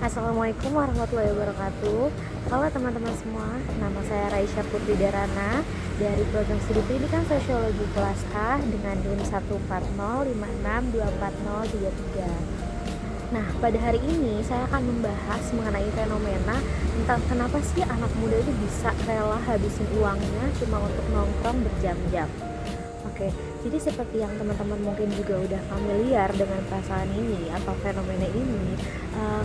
Assalamualaikum warahmatullahi wabarakatuh. Halo teman-teman semua, nama saya Raisya Putri Darana dari program studi pendidikan sosiologi kelas A dengan NIM 14056240033. Nah, pada hari ini saya akan membahas mengenai fenomena tentang kenapa sih anak muda itu bisa rela habisin uangnya cuma untuk nongkrong berjam-jam. Oke, jadi seperti yang teman-teman mungkin juga udah familiar dengan perasaan ini atau fenomena ini.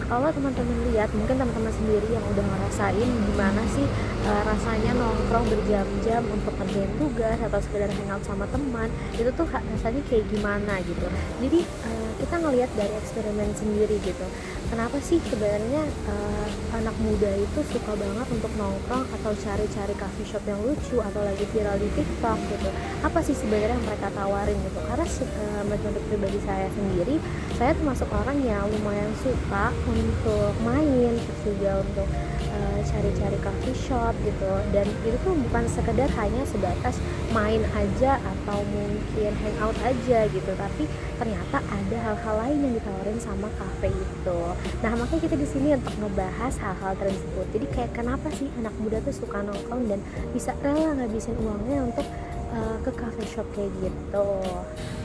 Kalau teman-teman lihat, mungkin teman-teman sendiri yang udah ngerasain gimana sih rasanya nongkrong berjam-jam untuk ngerjain tugas atau sekedar hangout sama teman, itu tuh rasanya kayak gimana gitu. Jadi kita ngelihat dari eksperimen sendiri gitu. Kenapa sih sebenarnya anak muda itu suka banget untuk nongkrong atau cari-cari coffee shop yang lucu atau lagi viral di TikTok gitu? Apa sih sebenarnya yang mereka tawarin gitu? Karena menurut pribadi saya sendiri, saya termasuk orang yang lumayan suka untuk main, terus juga untuk cari-cari coffee shop gitu. Dan itu tuh bukan sekedar hanya sebatas main aja atau mungkin hangout aja gitu, tapi ternyata ada hal-hal lain yang ditawarin sama cafe itu. Nah, makanya kita di sini untuk ngebahas hal-hal tersebut. Jadi kayak kenapa sih anak muda tuh suka nongkrong dan bisa rela ngabisin uangnya untuk ke cafe shop kayak gitu.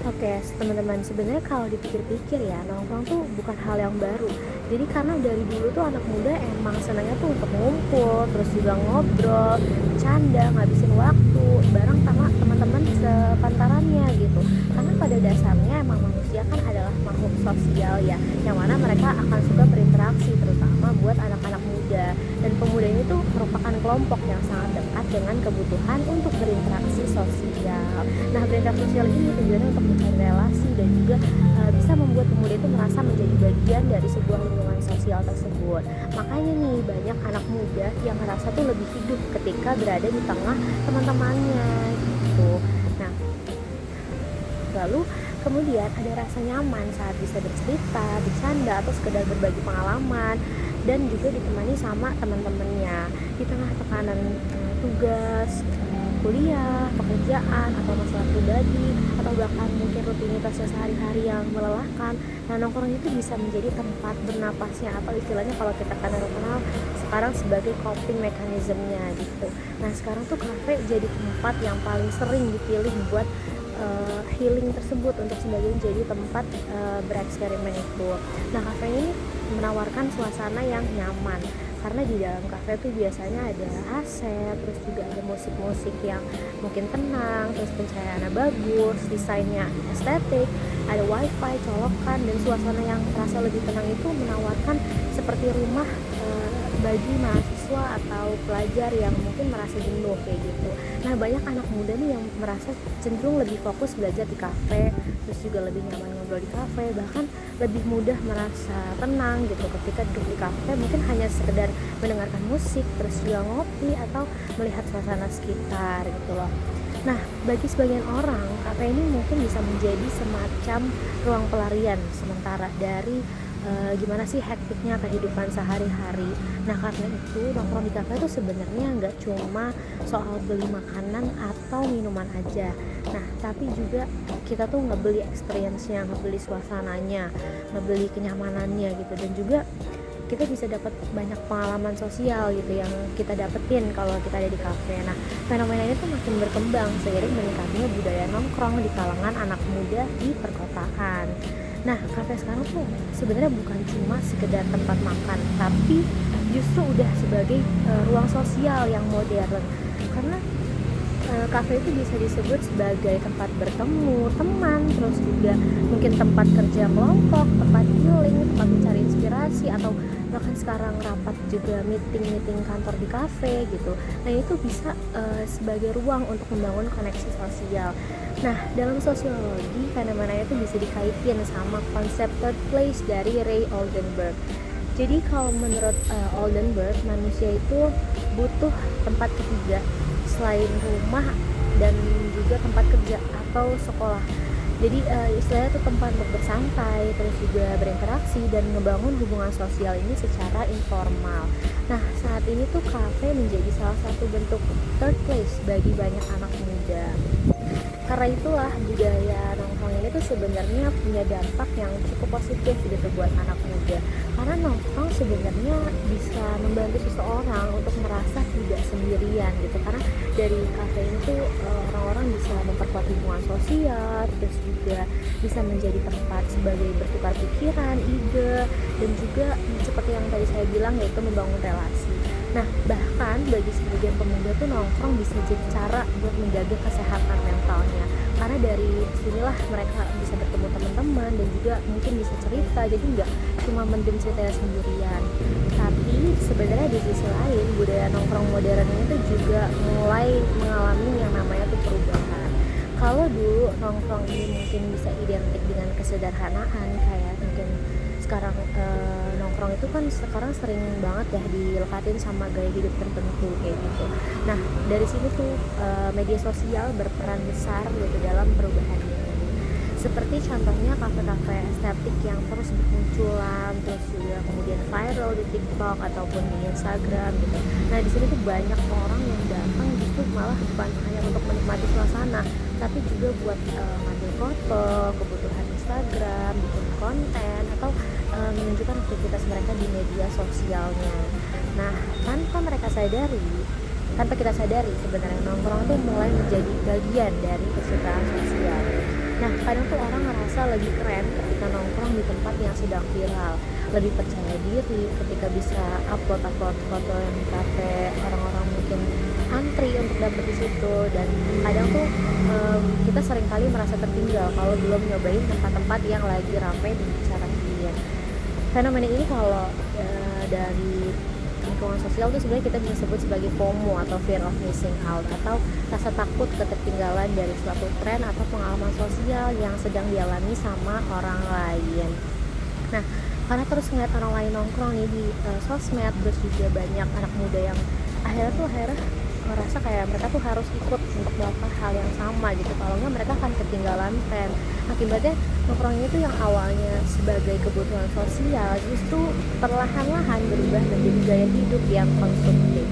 Oke, teman-teman, sebenarnya kalau dipikir-pikir ya, nongkrong tuh bukan hal yang baru. Jadi karena dari dulu tuh anak muda emang senangnya tuh untuk ngumpul, terus juga ngobrol, bercanda, ngabisin waktu bareng sama teman-teman sepantarannya gitu. Karena pada dasarnya emang manusia kan adalah makhluk sosial ya, yang mana mereka akan suka berinteraksi, terutama buat anak-anak muda. Dan pemuda ini tuh merupakan kelompok yang sangat dekat dengan kebutuhan untuk berinteraksi sosial. Nah, berinteraksi sosial ini tujuannya untuk mencari relasi dan juga bisa membuat pemuda itu merasa menjadi bagian dari sebuah lingkungan sosial tersebut. Makanya nih banyak anak muda yang merasa tuh lebih hidup ketika berada di tengah teman-temannya gitu. Nah, lalu kemudian ada rasa nyaman saat bisa bercerita, bercanda, atau sekedar berbagi pengalaman dan juga ditemani sama teman-temannya di tengah tekanan tugas, kuliah, pekerjaan, atau masalah pribadi, atau bahkan mungkin rutinitasnya sehari-hari yang melelahkan. Nah, nongkrong itu bisa menjadi tempat bernapasnya atau istilahnya kalau kita kenal sekarang sebagai coping mechanism-nya gitu. Nah, sekarang tuh kafe jadi tempat yang paling sering dipilih buat healing tersebut untuk sebagai jadi tempat bereksperimen itu. Nah, kafe ini menawarkan suasana yang nyaman karena di dalam kafe itu biasanya ada AC, terus juga ada musik-musik yang mungkin tenang, terus pencahayaannya bagus, desainnya estetik, ada wifi, colokan, dan suasana yang terasa lebih tenang itu menawarkan seperti rumah bagi mahasiswa atau pelajar yang mungkin merasa jenuh kayak gitu. Nah, banyak anak muda nih yang merasa cenderung lebih fokus belajar di kafe, terus juga lebih nyaman ngobrol di kafe, bahkan lebih mudah merasa tenang gitu ketika duduk di kafe, mungkin hanya sekedar mendengarkan musik, terus juga ngopi atau melihat suasana sekitar gitu loh. Nah, bagi sebagian orang, kafe ini mungkin bisa menjadi semacam ruang pelarian sementara dari gimana sih hektiknya kehidupan sehari-hari. Nah, karena itu nongkrong di kafe itu sebenarnya nggak cuma soal beli makanan atau minuman aja. Nah, tapi juga kita tuh ngebeli experience-nya, ngebeli suasananya, ngebeli kenyamanannya gitu, dan juga kita bisa dapat banyak pengalaman sosial gitu yang kita dapetin kalau kita ada di kafe. Nah, fenomena ini tuh makin berkembang seiring meningkatnya budaya nongkrong di kalangan anak muda di perkotaan. Nah, kafe sekarang tuh sebenarnya bukan cuma sekedar tempat makan, tapi justru udah sebagai ruang sosial yang modern. Karena kafe itu bisa disebut sebagai tempat bertemu teman, terus juga mungkin tempat kerja kelompok, tempat healing, tempat mencari inspirasi, atau bahkan sekarang rapat juga meeting kantor di kafe gitu. Nah, itu bisa sebagai ruang untuk membangun koneksi sosial. Nah, dalam sosiologi fenomena itu bisa dikaitin sama konsep third place dari Ray Oldenburg. Jadi kalau menurut Oldenburg, manusia itu butuh tempat ketiga selain rumah dan juga tempat kerja atau sekolah. Jadi istilahnya itu tempat untuk bersantai, terus juga berinteraksi dan ngebangun hubungan sosial ini secara informal. Nah, saat ini tuh kafe menjadi salah satu bentuk third place bagi banyak anak muda. Karena itulah budaya nongkrong ini tuh sebenarnya punya dampak yang cukup positif gitu buat anak muda. Karena nongkrong sebenarnya bisa membantu seseorang untuk merasa tidak sendirian gitu. Karena dari kafe ini tuh orang-orang bisa memperkuat hubungan sosial, terus juga bisa menjadi tempat sebagai bertukar pikiran, ide, dan juga seperti yang tadi saya bilang yaitu membangun relasi. Nah, bahkan bagi sebagian pemuda tuh nongkrong bisa jadi cara buat menjaga kesehatan mentalnya. Karena dari sinilah mereka bisa bertemu teman-teman dan juga mungkin bisa cerita, jadi nggak cuma mendem ceritanya sendirian. Tapi sebenarnya di sisi lain, budaya nongkrong modern ini tuh juga mulai mengalami yang namanya tuh perubahan. Kalau dulu nongkrong ini mungkin bisa identik dengan kesederhanaan, kayak mungkin sekarang nongkrong itu kan sekarang sering banget ya dilekatin sama gaya hidup tertentu kayak gitu. Nah, dari sini tuh media sosial berperan besar gitu dalam perubahan ini. Seperti contohnya kafe-kafe estetik yang terus bermunculan, terus juga kemudian viral di TikTok ataupun di Instagram gitu. Nah, di sini tuh banyak orang yang datang justru malah bukan hanya untuk menikmati suasana, tapi juga buat ngambil foto, kebutuhan Instagram, bikin konten, atau menunjukkan aktivitas mereka di media sosialnya. Nah, tanpa kita sadari sebenarnya nongkrong itu mulai menjadi bagian dari kesukaan sosial. Nah, kadang tuh orang ngerasa lebih keren ketika nongkrong di tempat yang sedang viral, lebih percaya diri ketika bisa upload foto yang di kafe, orang-orang mungkin antri untuk dapet di situ, dan kadang tuh kita seringkali merasa tertinggal kalau belum nyobain tempat-tempat yang lagi ramai dibicarain. Fenomena ini kalau dari lingkungan sosial tuh sebenarnya kita bisa sebut sebagai FOMO atau fear of missing out, atau rasa takut ketertinggalan dari suatu tren atau pengalaman sosial yang sedang dialami sama orang lain. Nah, karena terus ngeliat orang lain nongkrong nih di sosmed, terus juga banyak anak muda yang akhirnya merasa kayak mereka tuh harus ikut untuk melakukan hal yang sama gitu, kalau nggak mereka akan ketinggalan tren. Akibatnya nongkrong itu yang awalnya sebagai kebutuhan sosial justru perlahan-lahan berubah menjadi gaya hidup yang konsumtif.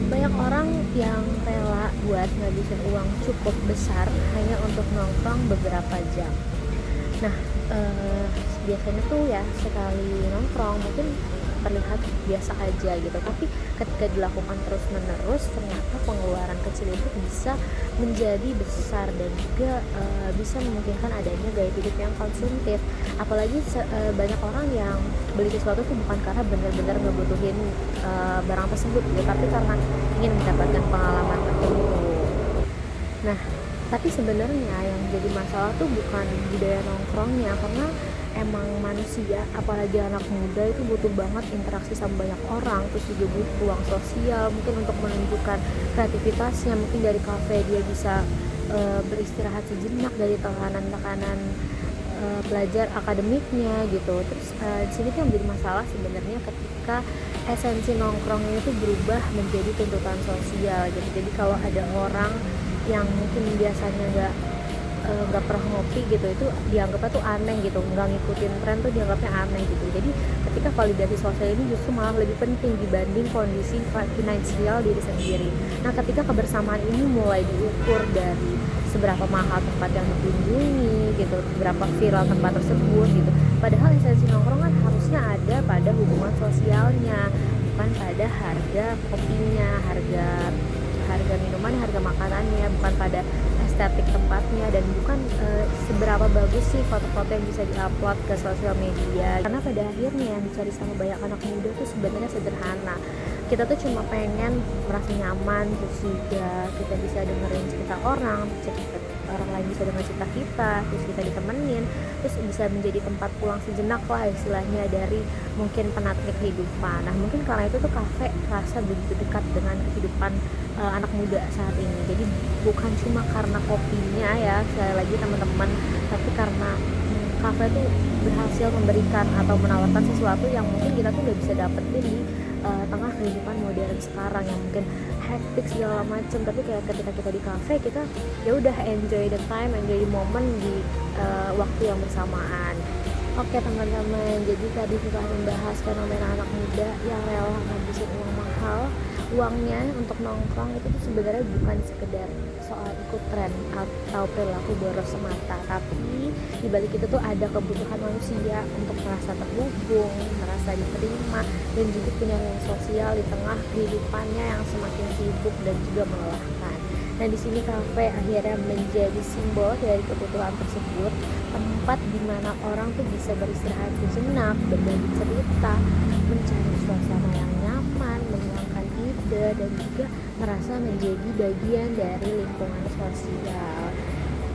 Banyak orang yang rela buat ngabisin uang cukup besar hanya untuk nongkrong beberapa jam. Nah, biasanya tuh ya sekali nongkrong mungkin terlihat biasa aja gitu, tapi ketika dilakukan terus menerus ternyata pengeluaran kecil itu bisa menjadi besar dan juga bisa memungkinkan adanya gaya hidup yang konsumtif. Apalagi banyak orang yang beli sesuatu tuh bukan karena benar-benar ngebutuhin barang tersebut gitu, tapi karena ingin mendapatkan pengalaman tertentu. Nah, tapi sebenarnya yang jadi masalah tuh bukan budaya nongkrongnya, karena emang manusia, apalagi anak muda itu butuh banget interaksi sama banyak orang, terus juga butuh ruang sosial mungkin untuk menunjukkan kreativitasnya. Mungkin dari kafe dia bisa beristirahat sejenak dari tekanan-tekanan belajar akademiknya gitu. Terus di sini tuh yang menjadi masalah sebenarnya ketika esensi nongkrongnya itu berubah menjadi tuntutan sosial gitu. Jadi kalau ada orang yang mungkin biasanya nggak pernah ngopi gitu, itu dianggapnya tuh aneh gitu, nggak ngikutin tren tuh dianggapnya aneh gitu. Jadi ketika validasi sosial ini justru malah lebih penting dibanding kondisi finansial diri sendiri. Nah, ketika kebersamaan ini mulai diukur dari seberapa mahal tempat yang dikunjungi gitu, seberapa viral tempat tersebut gitu, padahal esensi nongkrong kan harusnya ada pada hubungan sosialnya, bukan pada harga kopinya, harga minuman, harga makanannya, bukan pada estetik tempatnya, dan bukan seberapa bagus sih foto-foto yang bisa diupload ke sosial media. Karena pada akhirnya yang dicari sama banyak anak muda tuh sebenarnya sederhana. Kita tuh cuma pengen merasa nyaman, terus juga kita bisa dengerin cerita orang lain bisa dengar cerita kita, terus kita ditemenin, terus bisa menjadi tempat pulang sejenak lah istilahnya dari mungkin penatnya kehidupan. Nah, mungkin karena itu tuh kafe rasa begitu dekat dengan kehidupan anak muda saat ini. Jadi bukan cuma karena kopinya ya, sekali lagi teman-teman, tapi karena kafe tuh berhasil memberikan atau menawarkan sesuatu yang mungkin kita tuh nggak bisa dapetin di tengah kehidupan modern sekarang yang mungkin hektik segala macam. Tapi kayak ketika kita di kafe, kita ya udah enjoy the time, enjoy the moment di waktu yang bersamaan. Oke teman-teman, jadi tadi kita membahas fenomena anak muda yang rela ngabisin uang mahal uangnya untuk nongkrong itu tuh sebenarnya bukan sekedar soal ikut tren atau perilaku boros semata, tapi di balik itu tuh ada kebutuhan manusia untuk merasa terhubung, merasa diterima, dan juga punya ruang sosial di tengah kehidupannya yang semakin sibuk dan juga melelahkan. Nah, di sini kafe akhirnya menjadi simbol dari kebutuhan tersebut, tempat di mana orang tuh bisa beristirahat sejenak, berbagi cerita, mencari suasana yang nyaman, menghilangkan ide, dan juga merasa menjadi bagian dari lingkungan sosial.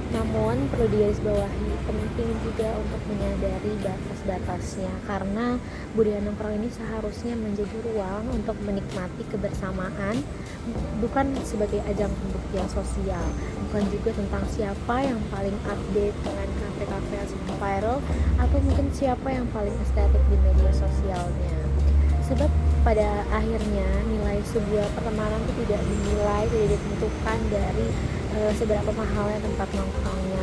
Namun perlu digarisbawahi, penting juga untuk menyadari batas-batasnya, karena budaya nongkrong ini seharusnya menjadi ruang untuk menikmati kebersamaan, bukan sebagai ajang pembuktian sosial, bukan juga tentang siapa yang paling update dengan kafe-kafe yang sedang viral, atau mungkin siapa yang paling estetik di media sosialnya. Sebab pada akhirnya nilai sebuah pertemanan itu tidak ditentukan dari seberapa mahalnya tempat nongkrongnya,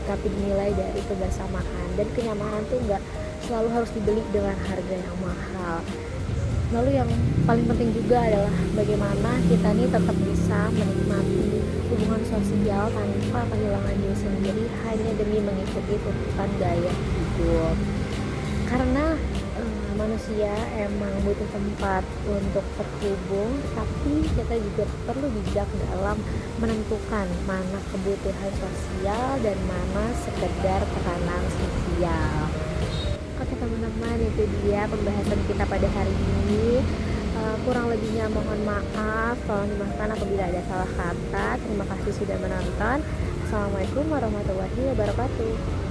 tapi dinilai dari kebersamaan dan kenyamanan tuh nggak selalu harus dibeli dengan harga yang mahal. Lalu yang paling penting juga adalah bagaimana kita nih tetap bisa menikmati hubungan sosial tanpa kehilangan diri sendiri hanya demi mengikuti tuntutan gaya hidup. Karena manusia emang butuh tempat untuk terhubung, tapi kita juga perlu bijak dalam menentukan mana kebutuhan sosial dan mana sekedar tekanan sosial. Oke teman-teman, itu dia pembahasan kita pada hari ini. Kurang lebihnya mohon maaf, tolong dimaafkan apabila ada salah kata. Terima kasih sudah menonton. Assalamualaikum warahmatullahi wabarakatuh.